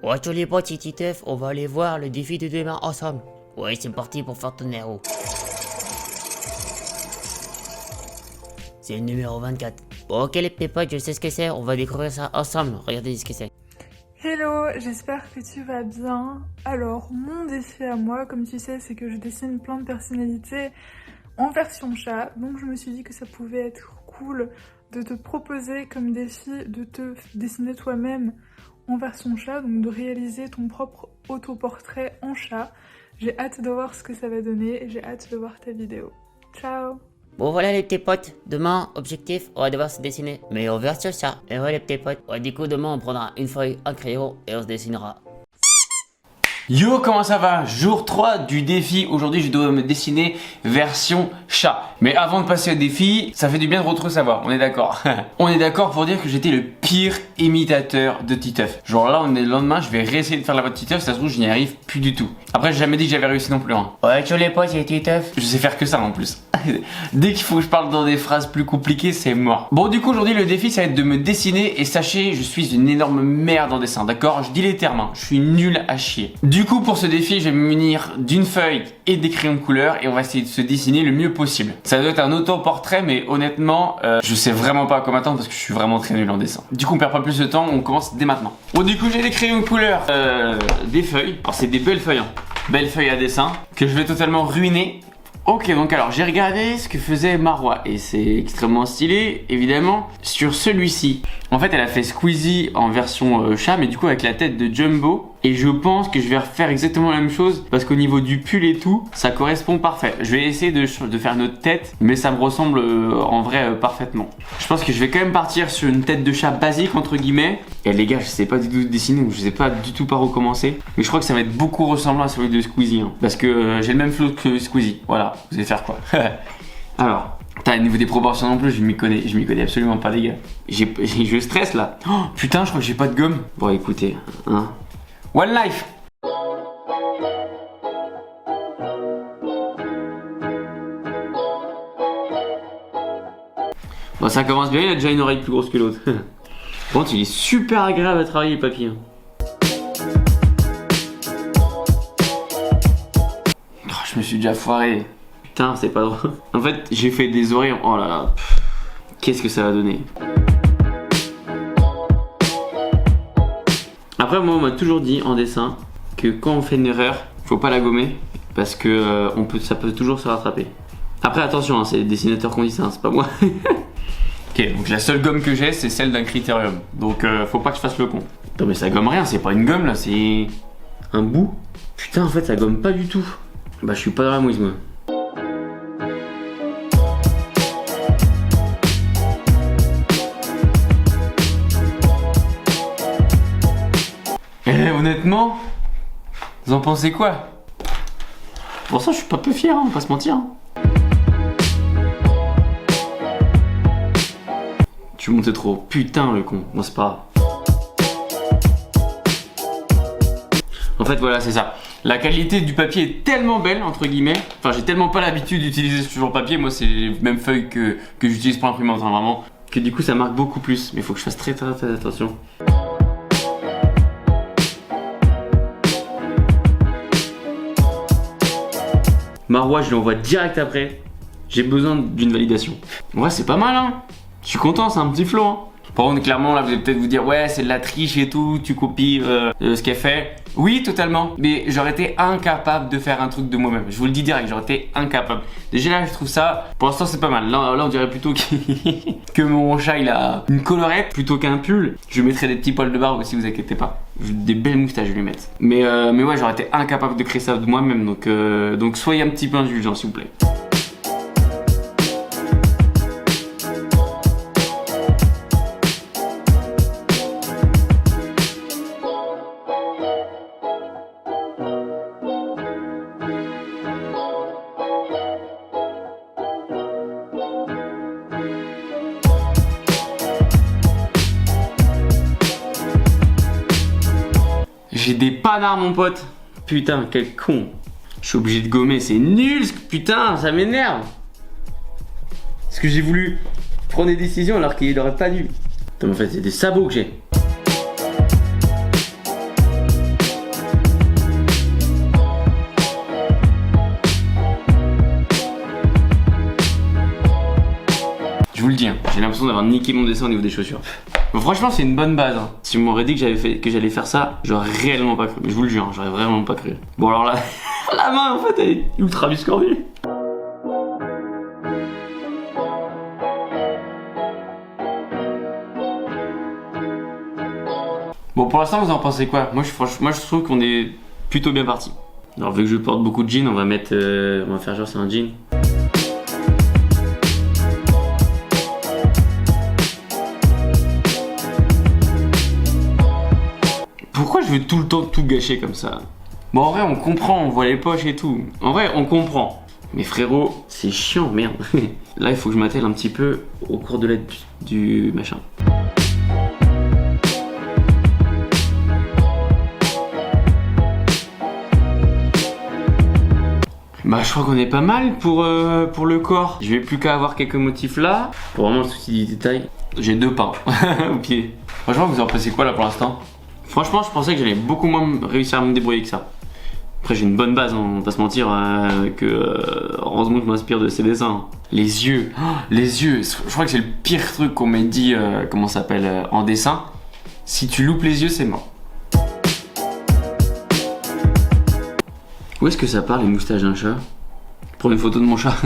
Ouais, tous les potes, c'est Titeuf, on va aller voir le défi de demain ensemble. Ouais, c'est parti pour faire ton héros. C'est le numéro 24. Ok les petits potes, je sais ce que c'est, on va découvrir ça ensemble. Regardez ce que c'est. Hello, j'espère que tu vas bien. Alors, mon défi à moi, comme tu sais, c'est que je dessine plein de personnalités en version chat. Donc je me suis dit que ça pouvait être cool de te proposer comme défi de te dessiner toi-même en version chat, donc de réaliser ton propre autoportrait en chat. J'ai hâte de voir ce que ça va donner et j'ai hâte de voir ta vidéo. Ciao! Bon voilà les petits potes, demain, objectif, on va devoir se dessiner, mais on verra sur ça. Et ouais les petits potes, ouais, du coup demain on prendra une feuille, un crayon et on se dessinera. Yo, comment ça va? Jour 3 du défi. Aujourd'hui, je dois me dessiner version chat. Mais avant de passer au défi, ça fait du bien de retrouver savoir. On est d'accord. On est d'accord pour dire que j'étais le pire imitateur de Titeuf. Genre là, on est le lendemain, je vais réessayer de faire la voix de Titeuf. Ça se trouve, je n'y arrive plus du tout. Après, j'ai jamais dit que j'avais réussi non plus. Hein. Ouais, tous les potes, c'est Titeuf. Je sais faire que ça en plus. Dès qu'il faut que je parle dans des phrases plus compliquées, c'est mort. Bon, du coup, aujourd'hui, le défi, ça va être de me dessiner. Et sachez, je suis une énorme merde en dessin. D'accord? Je dis les termes. Hein. Je suis nul à chier. Du coup, pour ce défi, je vais me munir d'une feuille et des crayons de couleur et on va essayer de se dessiner le mieux possible. Ça doit être un autoportrait, mais honnêtement, je sais vraiment pas à quoi m'attendre parce que je suis vraiment très nul en dessin. Du coup, on perd pas plus de temps, on commence dès maintenant. Bon, du coup, j'ai des crayons de couleur, des feuilles. Alors, c'est des belles feuilles, hein. Belles feuilles à dessin que je vais totalement ruiner. Ok, donc alors j'ai regardé ce que faisait Marwa et c'est extrêmement stylé, évidemment, sur celui-ci. En fait, elle a fait Squeezie en version chat, mais du coup avec la tête de Jumbo. Et je pense que je vais refaire exactement la même chose parce qu'au niveau du pull et tout, ça correspond parfait. Je vais essayer de faire une autre tête, mais ça me ressemble en vrai parfaitement. Je pense que je vais quand même partir sur une tête de chat basique entre guillemets. Et les gars, je sais pas du tout dessiner, donc je sais pas du tout par où commencer. Mais je crois que ça va être beaucoup ressemblant à celui de Squeezie, hein, parce que j'ai le même flow que Squeezie. Voilà, vous allez faire quoi? Alors. Putain, au niveau des proportions non plus, je m'y connais absolument pas les gars. Je stresse là. Oh, putain, je crois que j'ai pas de gomme. Bon écoutez, hein. One life. Bon, ça commence bien, il a déjà une oreille plus grosse que l'autre. Par contre, il est super agréable à travailler le papier. Oh, je me suis déjà foiré. Putain, c'est pas drôle. En fait, j'ai fait des oreilles. Oh là là. Qu'est-ce que ça va donner? Après, moi, on m'a toujours dit en dessin que quand on fait une erreur, faut pas la gommer parce que ça peut toujours se rattraper. Après, attention, hein, c'est les dessinateurs qu'on dit ça, hein, c'est pas moi. Ok, donc la seule gomme que j'ai, c'est celle d'un critérium. Donc, faut pas que je fasse le con. Non, mais ça gomme rien, c'est pas une gomme là, c'est un bout. Putain, en fait, ça gomme pas du tout. Bah, je suis pas dans la mouise, moi. Honnêtement, vous en pensez quoi? Pour ça, je suis pas peu fier, hein, on va pas se mentir. Hein. Tu montais trop. Putain, le con. Bon, c'est pas grave. En fait, voilà, c'est ça. La qualité du papier est tellement belle, entre guillemets. Enfin, j'ai tellement pas l'habitude d'utiliser ce genre de papier. Moi, c'est les mêmes feuilles que j'utilise pour l'imprimante, hein, vraiment. Que du coup, ça marque beaucoup plus. Mais il faut que je fasse très attention. Marwa, je l'envoie direct après. J'ai besoin d'une validation. Ouais, c'est pas mal, hein. Je suis content, c'est un petit flow, hein. Par contre, clairement, là, vous allez peut-être vous dire, ouais, c'est de la triche et tout, tu copies ce qu'elle fait. Oui, totalement. Mais j'aurais été incapable de faire un truc de moi-même. Je vous le dis direct, j'aurais été incapable. Déjà, là, je trouve ça, pour l'instant, c'est pas mal. Là, on dirait plutôt que mon chat, il a une collerette plutôt qu'un pull. Je lui mettrai des petits poils de barbe aussi, vous inquiétez pas. Des belles moustaches, je vais lui mettre. Mais ouais, j'aurais été incapable de créer ça de moi-même. Donc soyez un petit peu indulgents, s'il vous plaît. J'ai des panards, mon pote. Putain, quel con. Je suis obligé de gommer, c'est nul. Putain, ça m'énerve. Parce que j'ai voulu prendre des décisions alors qu'il aurait pas dû. Putain, mais en fait, c'est des sabots que j'ai. J'ai l'impression d'avoir niqué mon dessin au niveau des chaussures. Bon, franchement, c'est une bonne base. Hein. Si on m'aurait dit que j'allais faire ça, j'aurais réellement pas cru. Je vous le jure, j'aurais vraiment pas cru. Bon, alors là, la main, en fait, elle est ultra biscornue. Bon, pour l'instant, vous en pensez quoi? Moi, je trouve qu'on est plutôt bien parti. Alors, vu que je porte beaucoup de jeans, on va faire genre c'est un jean. Pourquoi je veux tout le temps tout gâcher comme ça? Bon, en vrai, on comprend, on voit les poches et tout. En vrai, on comprend. Mais frérot, c'est chiant, merde. Là, il faut que je m'attelle un petit peu au cours de l'aide du machin. Bah, je crois qu'on est pas mal pour le corps. Je vais plus qu'à avoir quelques motifs là. Pour vraiment le souci du détail. J'ai 2 pains au pied. Franchement, vous en pensez quoi là pour l'instant? Franchement, je pensais que j'allais beaucoup moins réussir à me débrouiller que ça. Après, j'ai une bonne base, hein, on va pas se mentir, heureusement que je m'inspire de ces dessins. Les yeux, les yeux, je crois que c'est le pire truc qu'on m'ait dit, comment ça s'appelle, en dessin. Si tu loupes les yeux, c'est mort. Où est-ce que ça part les moustaches d'un chat? Prends une photo de mon chat.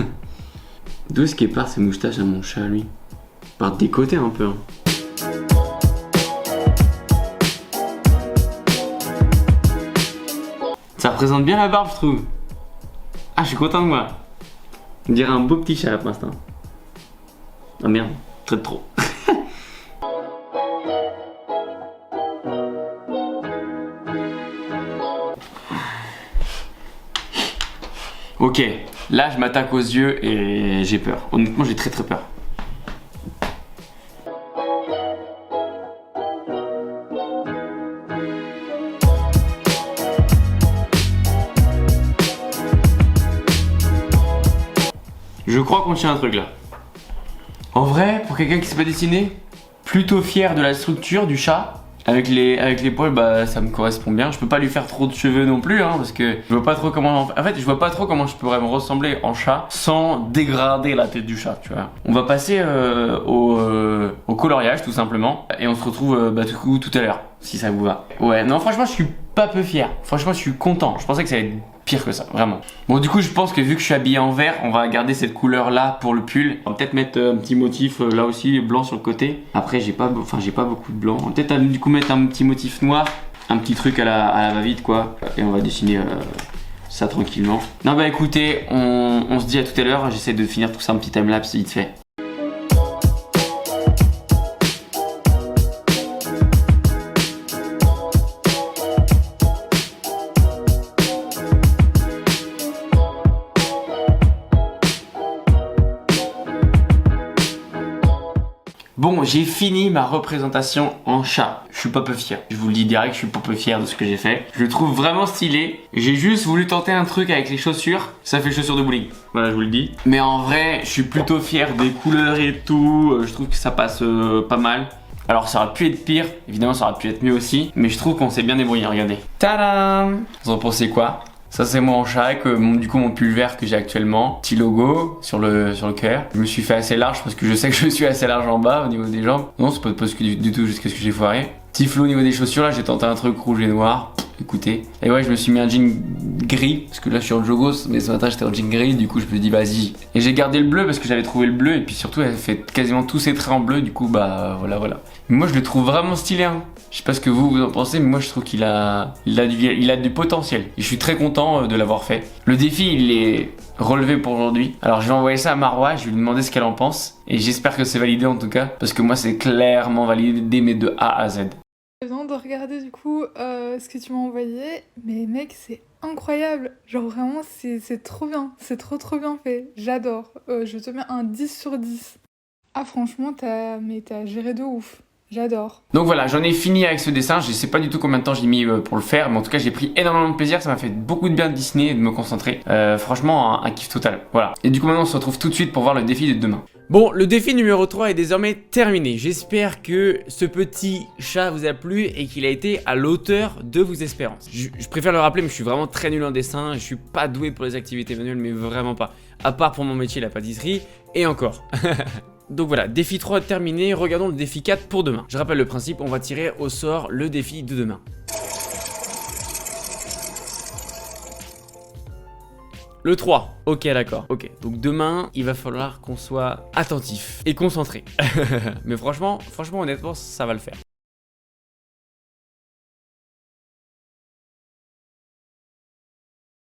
D'où est-ce qu'il part ces moustaches à mon chat, lui? Il part des côtés un peu. Hein. Ça représente bien la barbe, je trouve. Ah, je suis content de moi. On dirait un beau petit chat pour l'instant. Ah merde, très trop. Ok, là je m'attaque aux yeux et j'ai peur. Honnêtement, j'ai très peur. Je crois qu'on tient un truc là. En vrai, pour quelqu'un qui sait pas dessiner, plutôt fier de la structure du chat. Avec les poils, bah ça me correspond bien. Je peux pas lui faire trop de cheveux non plus, hein, parce que je vois pas trop comment. En fait, je vois pas trop comment je pourrais me ressembler en chat sans dégrader la tête du chat, tu vois. On va passer au coloriage tout simplement, et on se retrouve tout à l'heure, si ça vous va. Ouais, non, franchement, je suis pas peu fier. Franchement, je suis content. Je pensais que ça allait être pire que ça, vraiment. Bon, du coup, je pense que vu que je suis habillé en vert, on va garder cette couleur là pour le pull. On va peut-être mettre un petit motif là aussi, blanc sur le côté. Après, j'ai pas beaucoup de blanc. On va peut-être du coup mettre un petit motif noir, un petit truc à la va-vite quoi. Et on va dessiner ça tranquillement. Non, bah écoutez, on se dit à tout à l'heure. J'essaie de finir tout ça un petit timelapse vite fait. Bon, j'ai fini ma représentation en chat. Je suis pas peu fier. Je vous le dis direct, je suis pas peu fier de ce que j'ai fait. Je le trouve vraiment stylé. J'ai juste voulu tenter un truc avec les chaussures. Ça fait chaussures de bowling. Voilà, je vous le dis. Mais en vrai, je suis plutôt fier des couleurs et tout. Je trouve que ça passe pas mal. Alors ça aurait pu être pire, évidemment ça aurait pu être mieux aussi. Mais je trouve qu'on s'est bien débrouillé, regardez. Tadam! Vous en pensez quoi? Ça c'est moi en chat avec du coup mon pull vert que j'ai actuellement. Petit logo sur le cœur. Je me suis fait assez large parce que je sais que je suis assez large en bas au niveau des jambes. Non, c'est pas du tout jusqu'à ce que j'ai foiré. Petit flou au niveau des chaussures, là j'ai tenté un truc rouge et noir. Écoutez. Et ouais, je me suis mis un jean gris parce que là je suis en jogos, mais ce matin j'étais en jean gris, du coup je me dis vas-y. Et j'ai gardé le bleu parce que j'avais trouvé le bleu et puis surtout elle fait quasiment tous ses traits en bleu, du coup bah voilà. Mais moi je le trouve vraiment stylé, hein. Je sais pas ce que vous en pensez, mais moi je trouve qu'il a du potentiel. Et je suis très content de l'avoir fait. Le défi il est relevé pour aujourd'hui. Alors je vais envoyer ça à Marwa, je vais lui demander ce qu'elle en pense. Et j'espère que c'est validé en tout cas, parce que moi c'est clairement validé mais de A à Z. J'ai besoin de regarder du coup ce que tu m'as envoyé, mais mec c'est incroyable, genre vraiment c'est trop bien, c'est trop bien fait, j'adore, je te mets un 10 sur 10. Ah franchement t'as géré de ouf. J'adore. Donc voilà, j'en ai fini avec ce dessin. Je sais pas du tout combien de temps j'ai mis pour le faire, mais en tout cas j'ai pris énormément de plaisir. Ça m'a fait beaucoup de bien de dessiner et de me concentrer. Franchement, un kiff total. Voilà. Et du coup maintenant on se retrouve tout de suite pour voir le défi de demain. Bon, le défi numéro 3 est désormais terminé. J'espère que ce petit chat vous a plu et qu'il a été à l'auteur de vos espérances. Je préfère le rappeler, mais je suis vraiment très nul en dessin. Je suis pas doué pour les activités manuelles, mais vraiment pas. À part pour mon métier, la pâtisserie, et encore. Donc voilà, défi 3 terminé, regardons le défi 4 pour demain. Je rappelle le principe, on va tirer au sort le défi de demain. Le 3, ok d'accord, ok. Donc demain, il va falloir qu'on soit attentif et concentré. Mais franchement honnêtement, ça va le faire.